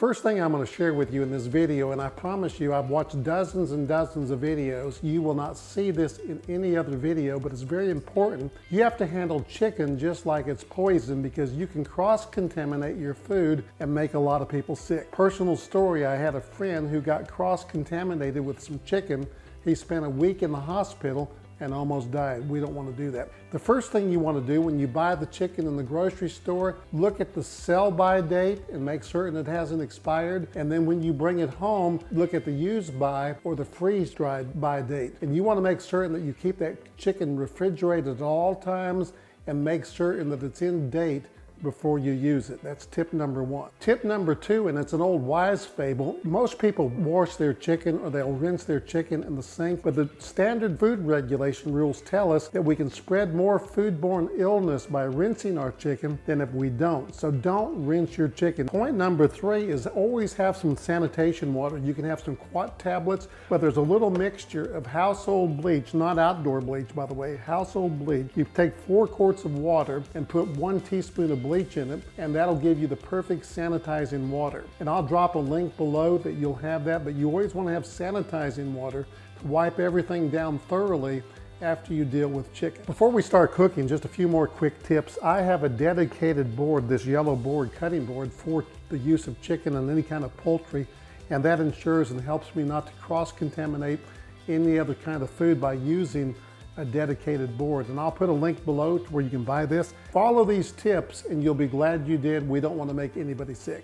First thing I'm going to share with you in this video, and I promise you I've watched dozens and dozens of videos. You will not see this in any other video, but it's very important. You have to handle chicken just like it's poison because you can cross-contaminate your food and make a lot of people sick. Personal story, I had a friend who got cross-contaminated with some chicken. He spent a week in the hospital and almost died. We don't want to do that. The first thing you want to do when you buy the chicken in the grocery store, look at the sell-by date and make certain it hasn't expired. And then when you bring it home, look at the use-by or the freeze-dried by date. And you want to make certain that you keep that chicken refrigerated at all times and make certain that it's in date before you use it. That's tip number one. Tip number two, and it's an old wise fable, most people wash their chicken or they'll rinse their chicken in the sink, but the standard food regulation rules tell us that we can spread more foodborne illness by rinsing our chicken than if we don't. So don't rinse your chicken. Point number three is always have some sanitation water. You can have some quat tablets, but there's a little mixture of household bleach, not outdoor bleach by the way, household bleach. You take 4 quarts of water and put 1 teaspoon of bleach in it, and that'll give you the perfect sanitizing water. And I'll drop a link below that you'll have that, but you always want to have sanitizing water to wipe everything down thoroughly after you deal with chicken. Before we start cooking, just a few more quick tips. I have a dedicated board, this yellow board, cutting board, for the use of chicken and any kind of poultry, and that ensures and helps me not to cross-contaminate any other kind of food by using a dedicated board. And I'll put a link below to where you can buy this. Follow these tips and you'll be glad you did. We don't want to make anybody sick.